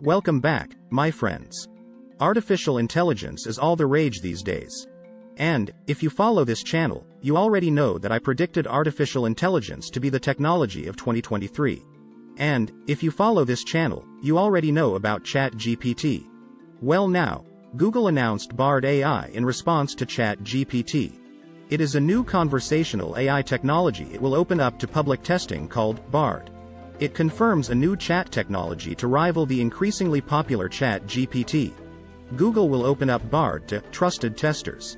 Welcome back, my friends. Artificial intelligence is all the rage these days. And, if you follow this channel, you already know that I predicted artificial intelligence to be the technology of 2023. And, if you follow this channel, you already know about ChatGPT. Well now, Google announced Bard AI in response to ChatGPT. It is a new conversational AI technology it will open up to public testing called Bard. It confirms a new chat technology to rival the increasingly popular ChatGPT. Google will open up Bard to trusted testers,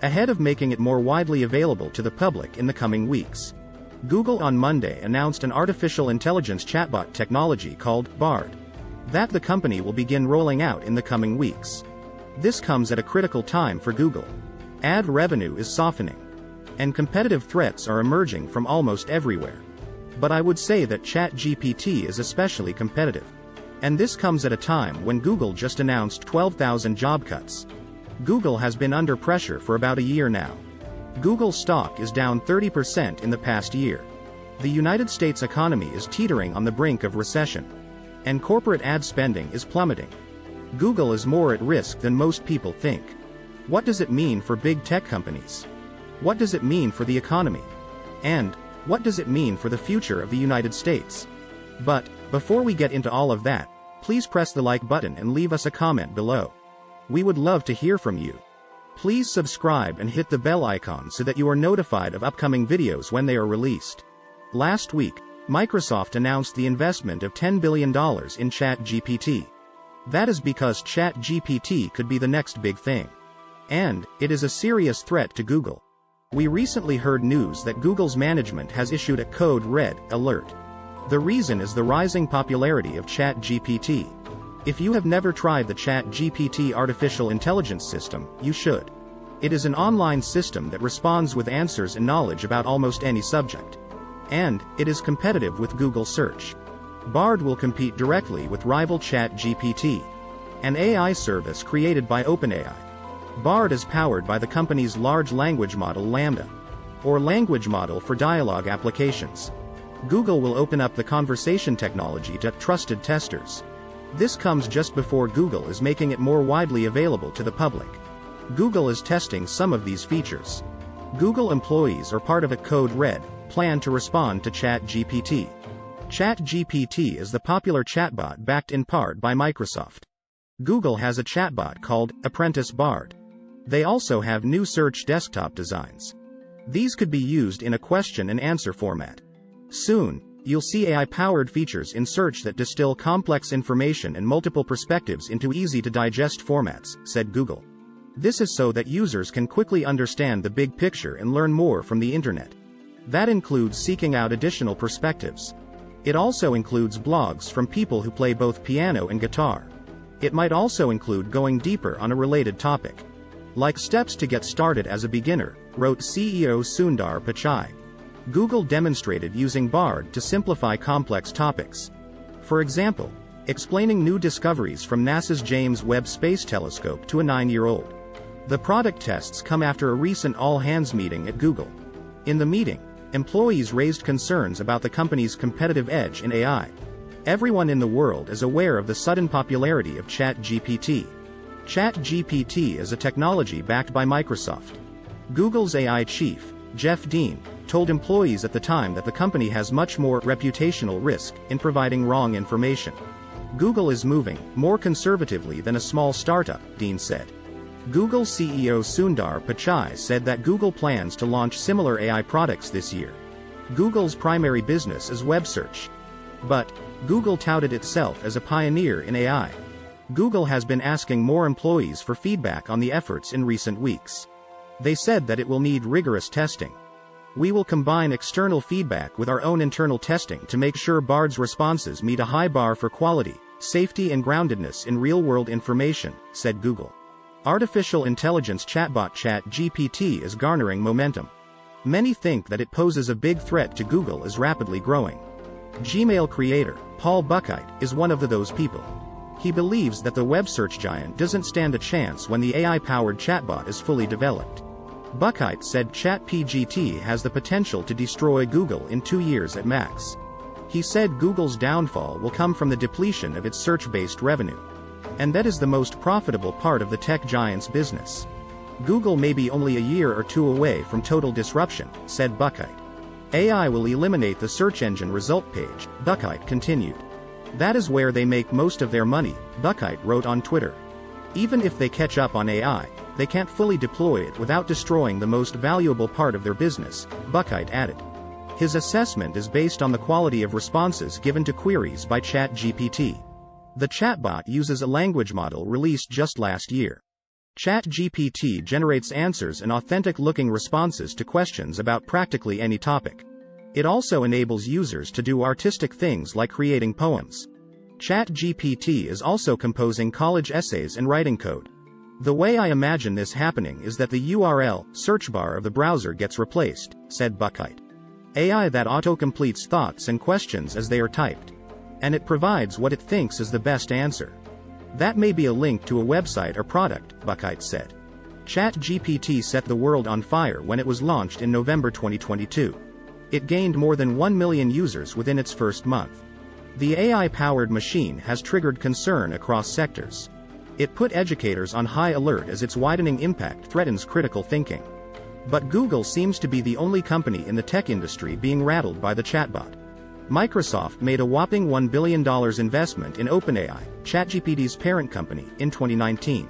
ahead of making it more widely available to the public in the coming weeks. Google on Monday announced an artificial intelligence chatbot technology called Bard that the company will begin rolling out in the coming weeks. This comes at a critical time for Google. Ad revenue is softening, and competitive threats are emerging from almost everywhere. But I would say that ChatGPT is especially competitive. And this comes at a time when Google just announced 12,000 job cuts. Google has been under pressure for about a year now. Google stock is down 30% in the past year. The United States economy is teetering on the brink of recession. And corporate ad spending is plummeting. Google is more at risk than most people think. What does it mean for big tech companies? What does it mean for the economy? And, what does it mean for the future of the United States? But, before we get into all of that, please press the like button and leave us a comment below. We would love to hear from you. Please subscribe and hit the bell icon so that you are notified of upcoming videos when they are released. Last week, Microsoft announced the investment of $10 billion in ChatGPT. That is because ChatGPT could be the next big thing. And, it is a serious threat to Google. We recently heard news that Google's management has issued a code red alert. The reason is the rising popularity of ChatGPT. If you have never tried the ChatGPT artificial intelligence system, you should. It is an online system that responds with answers and knowledge about almost any subject. And, it is competitive with Google Search. Bard will compete directly with rival ChatGPT, an AI service created by OpenAI. Bard is powered by the company's large language model LaMDA, or language model for dialogue applications. Google will open up the conversation technology to trusted testers. This comes just before Google is making it more widely available to the public. Google is testing some of these features. Google employees are part of a code red plan to respond to ChatGPT. ChatGPT is the popular chatbot backed in part by Microsoft. Google has a chatbot called Apprentice Bard. They also have new search desktop designs. These could be used in a question and answer format. Soon, you'll see AI-powered features in search that distill complex information and multiple perspectives into easy-to-digest formats, said Google. This is so that users can quickly understand the big picture and learn more from the internet. That includes seeking out additional perspectives. It also includes blogs from people who play both piano and guitar. It might also include going deeper on a related topic. Like steps to get started as a beginner, wrote CEO Sundar Pichai. Google demonstrated using Bard to simplify complex topics. For example, explaining new discoveries from NASA's James Webb Space Telescope to a 9-year-old. The product tests come after a recent all-hands meeting at Google. In the meeting, employees raised concerns about the company's competitive edge in AI. Everyone in the world is aware of the sudden popularity of ChatGPT. ChatGPT is a technology backed by Microsoft. Google's AI chief, Jeff Dean, told employees at the time that the company has much more reputational risk in providing wrong information. Google is moving more conservatively than a small startup, Dean said. Google CEO Sundar Pichai said that Google plans to launch similar AI products this year. Google's primary business is web search. But, Google touted itself as a pioneer in AI. Google has been asking more employees for feedback on the efforts in recent weeks. They said that it will need rigorous testing. We will combine external feedback with our own internal testing to make sure Bard's responses meet a high bar for quality, safety and groundedness in real-world information, said Google. Artificial intelligence chatbot ChatGPT is garnering momentum. Many think that it poses a big threat to Google as rapidly growing. Gmail creator, Paul Buchheit, is one of those people. He believes that the web search giant doesn't stand a chance when the AI-powered chatbot is fully developed. Buchheit said ChatGPT has the potential to destroy Google in 2 years at max. He said Google's downfall will come from the depletion of its search-based revenue. And that is the most profitable part of the tech giant's business. Google may be only a year or two away from total disruption, said Buchheit. AI will eliminate the search engine result page, Buchheit continued. That is where they make most of their money, Buchheit wrote on Twitter. Even if they catch up on AI, they can't fully deploy it without destroying the most valuable part of their business, Buchheit added. His assessment is based on the quality of responses given to queries by ChatGPT. The chatbot uses a language model released just last year. ChatGPT generates answers and authentic-looking responses to questions about practically any topic. It also enables users to do artistic things like creating poems. ChatGPT is also composing college essays and writing code. The way I imagine this happening is that the URL search bar of the browser gets replaced, said Buchheit. AI that auto-completes thoughts and questions as they are typed. And it provides what it thinks is the best answer. That may be a link to a website or product, Buchheit said. ChatGPT set the world on fire when it was launched in November 2022. It gained more than 1 million users within its first month. The AI-powered machine has triggered concern across sectors. It put educators on high alert as its widening impact threatens critical thinking. But Google seems to be the only company in the tech industry being rattled by the chatbot. Microsoft made a whopping $1 billion investment in OpenAI, ChatGPT's parent company, in 2019.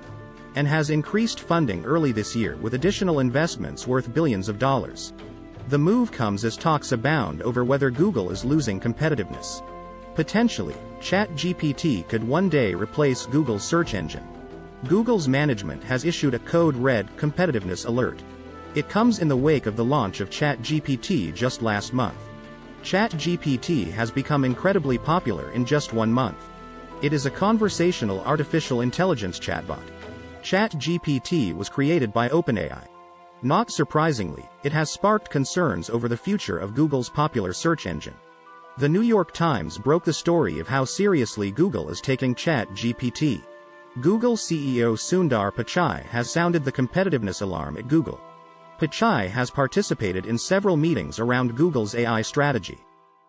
And has increased funding early this year with additional investments worth billions of dollars. The move comes as talks abound over whether Google is losing competitiveness. Potentially, ChatGPT could one day replace Google's search engine. Google's management has issued a code red competitiveness alert. It comes in the wake of the launch of ChatGPT just last month. ChatGPT has become incredibly popular in just 1 month. It is a conversational artificial intelligence chatbot. ChatGPT was created by OpenAI. Not surprisingly, it has sparked concerns over the future of Google's popular search engine. The New York Times broke the story of how seriously Google is taking ChatGPT. Google CEO Sundar Pichai has sounded the competitiveness alarm at Google. Pichai has participated in several meetings around Google's AI strategy.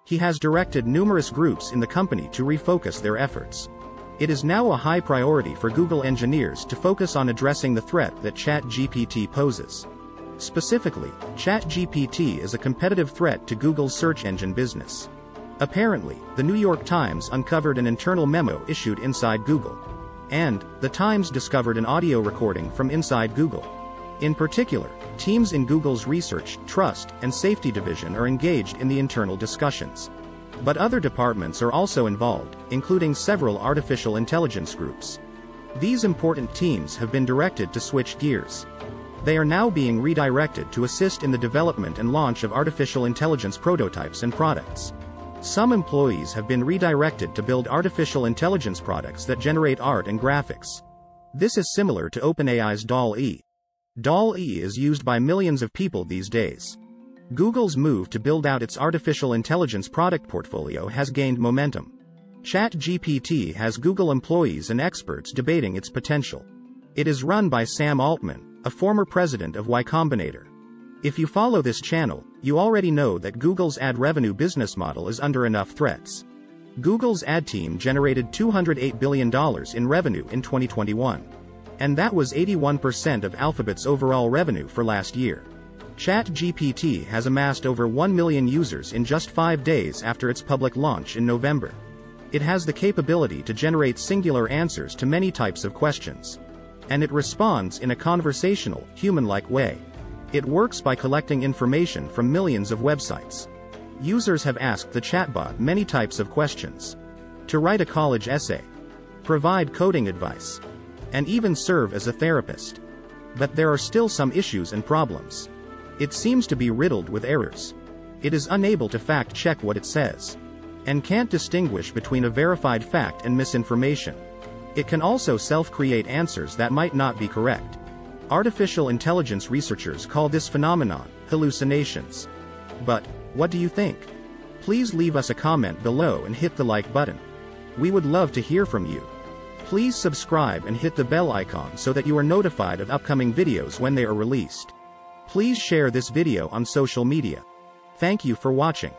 He has directed numerous groups in the company to refocus their efforts. It is now a high priority for Google engineers to focus on addressing the threat that ChatGPT poses. Specifically, ChatGPT is a competitive threat to Google's search engine business. Apparently, the New York Times uncovered an internal memo issued inside Google. And, the Times discovered an audio recording from inside Google. In particular, teams in Google's research, trust, and safety division are engaged in the internal discussions. But other departments are also involved, including several artificial intelligence groups. These important teams have been directed to switch gears. They are now being redirected to assist in the development and launch of artificial intelligence prototypes and products. Some employees have been redirected to build artificial intelligence products that generate art and graphics. This is similar to OpenAI's DALL-E. DALL-E is used by millions of people these days. Google's move to build out its artificial intelligence product portfolio has gained momentum. ChatGPT has Google employees and experts debating its potential. It is run by Sam Altman, a former president of Y Combinator. If you follow this channel, you already know that Google's ad revenue business model is under enough threats. Google's ad team generated $208 billion in revenue in 2021. And that was 81% of Alphabet's overall revenue for last year. ChatGPT has amassed over 1 million users in just 5 days after its public launch in November. It has the capability to generate singular answers to many types of questions. And it responds in a conversational, human-like way. It works by collecting information from millions of websites. Users have asked the chatbot many types of questions. To write a college essay, provide coding advice, and even serve as a therapist. But there are still some issues and problems. It seems to be riddled with errors. It is unable to fact-check what it says, and can't distinguish between a verified fact and misinformation. It can also self-create answers that might not be correct. Artificial intelligence researchers call this phenomenon hallucinations. But, what do you think? Please leave us a comment below and hit the like button. We would love to hear from you. Please subscribe and hit the bell icon so that you are notified of upcoming videos when they are released. Please share this video on social media. Thank you for watching.